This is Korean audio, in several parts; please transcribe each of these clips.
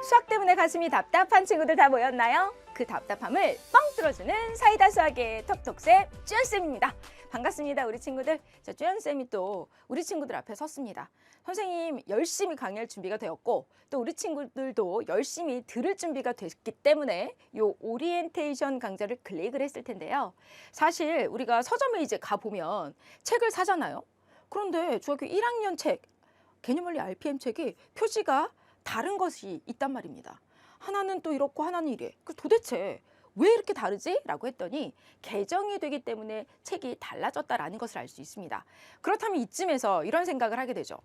수학 때문에 가슴이 답답한 친구들 다 모였나요? 그 답답함을 뻥 뚫어주는 사이다 수학의 톡톡쌤 쭈연쌤입니다. 반갑습니다, 우리 친구들. 자, 쭈연쌤이 또 우리 친구들 앞에 섰습니다. 선생님 열심히 강의할 준비가 되었고 또 우리 친구들도 열심히 들을 준비가 됐기 때문에 요 오리엔테이션 강좌를 클릭을 했을 텐데요. 사실 우리가 서점에 이제 가보면 책을 사잖아요. 그런데 중학교 1학년 책, 개념원리 RPM 책이 표지가 다른 것이 있단 말입니다. 하나는 또 이렇고 하나는 이래. 그 도대체 왜 이렇게 다르지? 라고 했더니 개정이 되기 때문에 책이 달라졌다라는 것을 알 수 있습니다. 그렇다면 이쯤에서 이런 생각을 하게 되죠.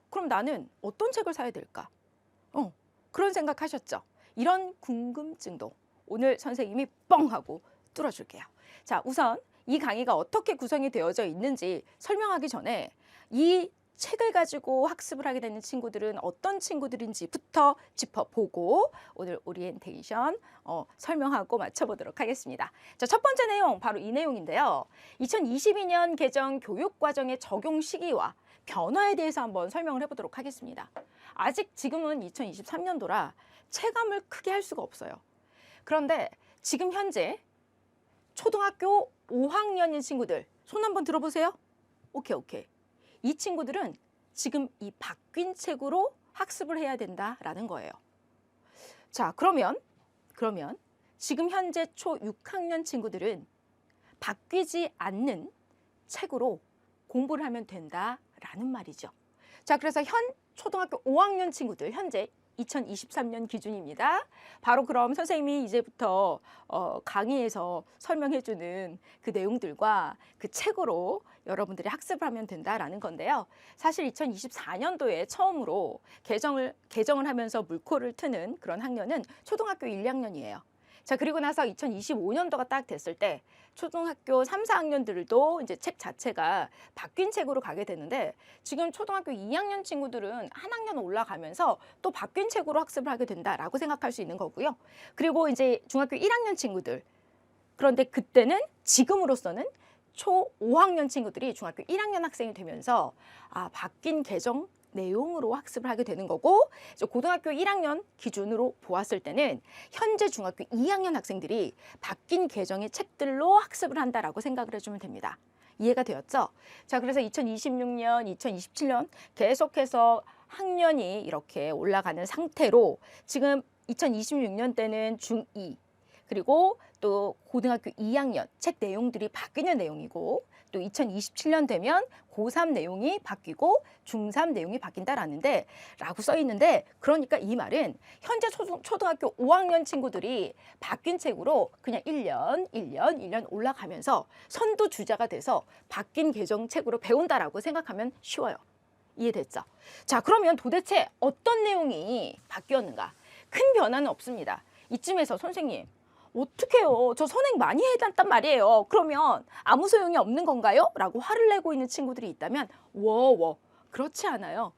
그럼 나는 어떤 책을 사야 될까? 그런 생각하셨죠? 이런 궁금증도 오늘 선생님이 뻥 하고 뚫어줄게요. 자, 우선 이 강의가 어떻게 구성이 되어져 있는지 설명하기 전에 이 책을 가지고 학습을 하게 되는 친구들은 어떤 친구들인지부터 짚어보고 오늘 오리엔테이션 설명하고 맞춰보도록 하겠습니다. 자, 첫 번째 내용 바로 이 내용인데요. 2022년 개정 교육과정의 적용 시기와 변화에 대해서 한번 설명을 해보도록 하겠습니다. 아직 지금은 2023년도라 체감을 크게 할 수가 없어요. 그런데 지금 현재 초등학교 5학년인 친구들 손 한번 들어보세요. 오케이. 이 친구들은 지금 이 바뀐 책으로 학습을 해야 된다라는 거예요. 자, 그러면 지금 현재 초 6학년 친구들은 바뀌지 않는 책으로 공부를 하면 된다라는 말이죠. 자, 그래서 현 초등학교 5학년 친구들 현재 2023년 기준입니다. 바로 그럼 선생님이 이제부터 강의에서 설명해주는 그 내용들과 그 책으로 여러분들이 학습을 하면 된다라는 건데요. 사실 2024년도에 처음으로 개정을 하면서 물꼬를 트는 그런 학년은 초등학교 1, 2학년이에요. 자, 그리고 나서 2025년도가 딱 됐을 때 초등학교 3, 4학년들도 이제 책 자체가 바뀐 책으로 가게 되는데 지금 초등학교 2학년 친구들은 한 학년 올라가면서 또 바뀐 책으로 학습을 하게 된다라고 생각할 수 있는 거고요. 그리고 이제 중학교 1학년 친구들, 그런데 그때는 지금으로서는 초 5학년 친구들이 중학교 1학년 학생이 되면서 바뀐 개정 내용으로 학습을 하게 되는 거고, 고등학교 1학년 기준으로 보았을 때는 현재 중학교 2학년 학생들이 바뀐 개정의 책들로 학습을 한다라고 생각을 해주면 됩니다. 이해가 되었죠? 자, 그래서 2026년, 2027년 계속해서 학년이 이렇게 올라가는 상태로 지금 2026년 때는 중2 그리고 또 고등학교 2학년 책 내용들이 바뀌는 내용이고, 또 2027년 되면 고3 내용이 바뀌고 중3 내용이 바뀐다라는데 라고 써 있는데, 그러니까 이 말은 현재 초등학교 5학년 친구들이 바뀐 책으로 그냥 1년 올라가면서 선두주자가 돼서 바뀐 개정책으로 배운다라고 생각하면 쉬워요. 이해됐죠? 자, 그러면 도대체 어떤 내용이 바뀌었는가? 큰 변화는 없습니다. 이쯤에서 선생님 어떡해요? 저 선행 많이 해놨단 말이에요. 그러면 아무 소용이 없는 건가요? 라고 화를 내고 있는 친구들이 있다면 그렇지 않아요.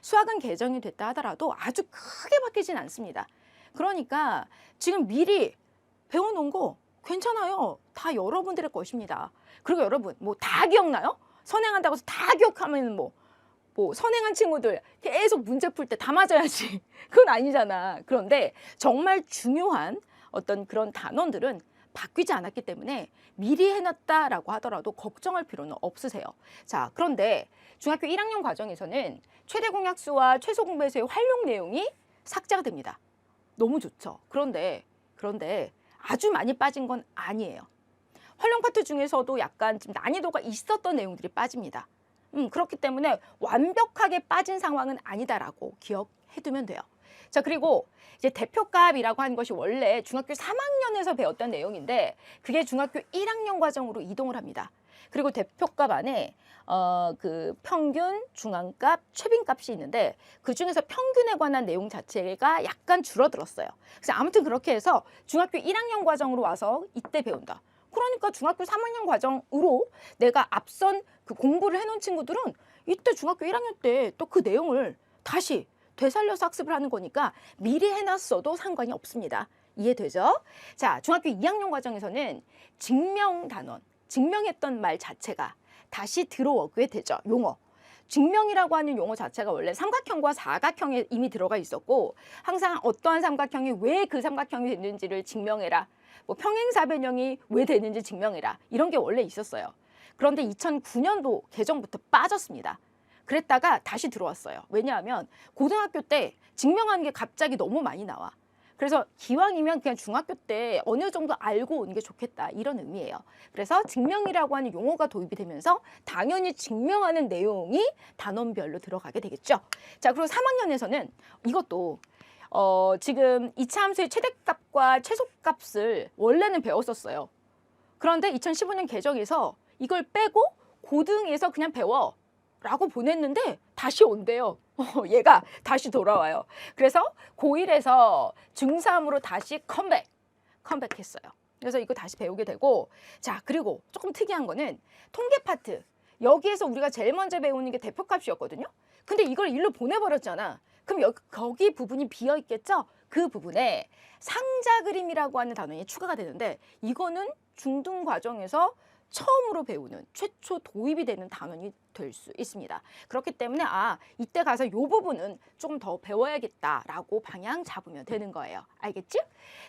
수학은 개정이 됐다 하더라도 아주 크게 바뀌진 않습니다. 그러니까 지금 미리 배워놓은 거 괜찮아요. 다 여러분들의 것입니다. 그리고 여러분 뭐 다 기억나요? 선행한다고 해서 다 기억하면 뭐 선행한 친구들 계속 문제 풀 때 다 맞아야지. 그건 아니잖아. 그런데 정말 중요한 어떤 그런 단원들은 바뀌지 않았기 때문에 미리 해놨다라고 하더라도 걱정할 필요는 없으세요. 자, 그런데 중학교 1학년 과정에서는 최대 공약수와 최소 공배수의 활용 내용이 삭제가 됩니다. 너무 좋죠. 그런데 아주 많이 빠진 건 아니에요. 활용 파트 중에서도 약간 좀 난이도가 있었던 내용들이 빠집니다. 그렇기 때문에 완벽하게 빠진 상황은 아니다라고 기억해두면 돼요. 자, 그리고 이제 대표값이라고 하는 것이 원래 중학교 3학년에서 배웠던 내용인데 그게 중학교 1학년 과정으로 이동을 합니다. 그리고 대표값 안에 그 평균, 중앙값, 최빈값이 있는데 그 중에서 평균에 관한 내용 자체가 약간 줄어들었어요. 그래서 아무튼 그렇게 해서 중학교 1학년 과정으로 와서 이때 배운다. 그러니까 중학교 3학년 과정으로 내가 앞선 그 공부를 해놓은 친구들은 이때 중학교 1학년 때 또 그 내용을 다시 되살려서 학습을 하는 거니까 미리 해놨어도 상관이 없습니다. 이해되죠? 자, 중학교 2학년 과정에서는 증명 단원, 증명했던 말 자체가 다시 들어오게 되죠. 용어. 증명이라고 하는 용어 자체가 원래 삼각형과 사각형에 이미 들어가 있었고 항상 어떠한 삼각형이 왜 그 삼각형이 됐는지를 증명해라. 뭐 평행사변형이 왜 되는지 증명해라. 이런 게 원래 있었어요. 그런데 2009년도 개정부터 빠졌습니다. 그랬다가 다시 들어왔어요. 왜냐하면 고등학교 때 증명하는 게 갑자기 너무 많이 나와. 그래서 기왕이면 그냥 중학교 때 어느 정도 알고 오는 게 좋겠다 이런 의미예요. 그래서 증명이라고 하는 용어가 도입이 되면서 당연히 증명하는 내용이 단원별로 들어가게 되겠죠. 자, 그리고 3학년에서는 이것도 지금 이차 함수의 최대값과 최소값을 원래는 배웠었어요. 그런데 2015년 개정에서 이걸 빼고 고등에서 그냥 배워 라고 보냈는데 다시 온대요. 얘가 다시 돌아와요. 그래서 고1에서 중3으로 다시 컴백했어요. 그래서 이거 다시 배우게 되고, 자, 그리고 조금 특이한 거는 통계 파트. 여기에서 우리가 제일 먼저 배우는 게 대표값이었거든요. 근데 이걸 일로 보내버렸잖아. 그럼 거기 부분이 비어 있겠죠? 그 부분에 상자 그림이라고 하는 단원이 추가가 되는데 이거는 중등 과정에서 처음으로 배우는 최초 도입이 되는 단원이 될 수 있습니다. 그렇기 때문에 이때 가서 이 부분은 조금 더 배워야겠다라고 방향 잡으면 되는 거예요. 알겠지?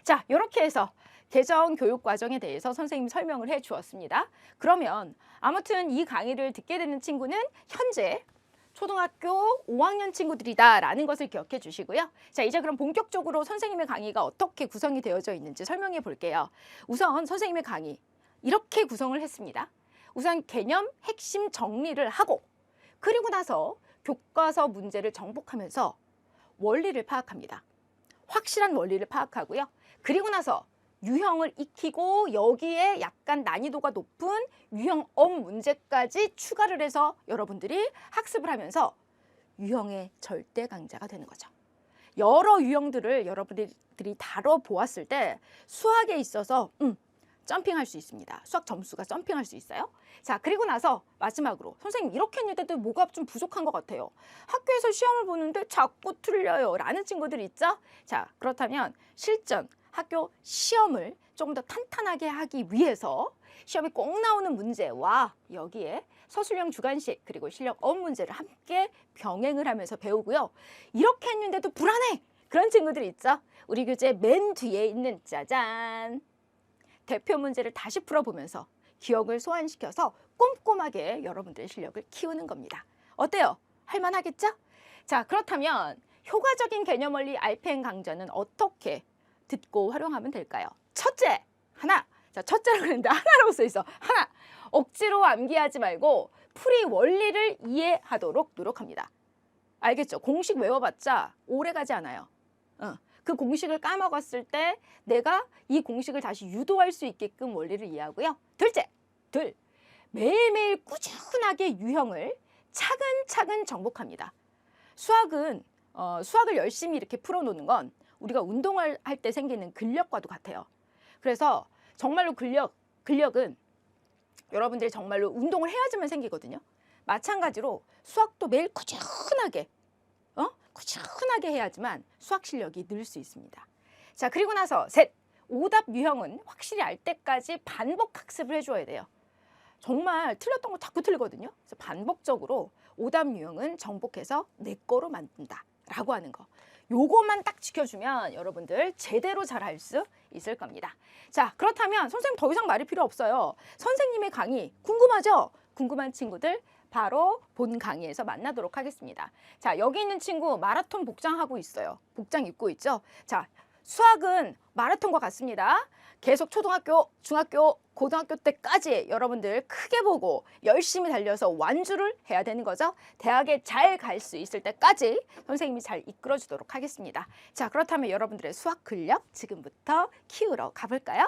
자, 이렇게 해서 개정 교육 과정에 대해서 선생님이 설명을 해 주었습니다. 그러면 아무튼 이 강의를 듣게 되는 친구는 현재 초등학교 5학년 친구들이다라는 것을 기억해 주시고요. 자, 이제 그럼 본격적으로 선생님의 강의가 어떻게 구성이 되어져 있는지 설명해 볼게요. 우선 선생님의 강의 이렇게 구성을 했습니다. 우선 개념 핵심 정리를 하고 그리고 나서 교과서 문제를 정복하면서 원리를 파악합니다. 확실한 원리를 파악하고요. 그리고 나서 유형을 익히고 여기에 약간 난이도가 높은 유형엄 문제까지 추가를 해서 여러분들이 학습을 하면서 유형의 절대 강자가 되는 거죠. 여러 유형들을 여러분들이 다뤄보았을 때 수학에 있어서 점핑할 수 있습니다. 수학 점수가 점핑할 수 있어요. 자, 그리고 나서 마지막으로 선생님 이렇게 했는데도 뭐가 좀 부족한 것 같아요. 학교에서 시험을 보는데 자꾸 틀려요 라는 친구들 있죠? 자, 그렇다면 실전 학교 시험을 조금 더 탄탄하게 하기 위해서 시험에 꼭 나오는 문제와 여기에 서술형 주관식 그리고 실력엄 문제를 함께 병행을 하면서 배우고요. 이렇게 했는데도 불안해! 그런 친구들 있죠? 우리 교재 맨 뒤에 있는 짜잔! 대표 문제를 다시 풀어보면서 기억을 소환시켜서 꼼꼼하게 여러분들의 실력을 키우는 겁니다. 어때요? 할만하겠죠? 자, 그렇다면 효과적인 개념 원리 알펜 강좌는 어떻게 듣고 활용하면 될까요? 첫째, 하나. 자, 첫째라고 했는데 하나라고 써 있어. 하나. 억지로 암기하지 말고 풀이 원리를 이해하도록 노력합니다. 알겠죠? 공식 외워봤자 오래 가지 않아요. 그 공식을 까먹었을 때 내가 이 공식을 다시 유도할 수 있게끔 원리를 이해하고요. 둘째, 매일매일 꾸준하게 유형을 차근차근 정복합니다. 수학을 열심히 이렇게 풀어놓는 건 우리가 운동을 할 때 생기는 근력과도 같아요. 그래서 정말로 근력은 여러분들이 정말로 운동을 해야지만 생기거든요. 마찬가지로 수학도 매일 꾸준하게 해야지만 수학 실력이 늘 수 있습니다. 자, 그리고 나서 셋, 오답 유형은 확실히 알 때까지 반복 학습을 해줘야 돼요. 정말 틀렸던 거 자꾸 틀리거든요. 그래서 반복적으로 오답 유형은 정복해서 내 거로 만든다 라고 하는 거. 요것만 딱 지켜주면 여러분들 제대로 잘할 수 있을 겁니다. 자, 그렇다면 선생님 더 이상 말이 필요 없어요. 선생님의 강의 궁금하죠? 궁금한 친구들 바로 본 강의에서 만나도록 하겠습니다. 자, 여기 있는 친구 마라톤 복장하고 있어요. 복장 입고 있죠? 자, 수학은 마라톤과 같습니다. 계속 초등학교, 중학교, 고등학교 때까지 여러분들 크게 보고 열심히 달려서 완주를 해야 되는 거죠. 대학에 잘 갈 수 있을 때까지 선생님이 잘 이끌어 주도록 하겠습니다. 자, 그렇다면 여러분들의 수학 근력 지금부터 키우러 가볼까요?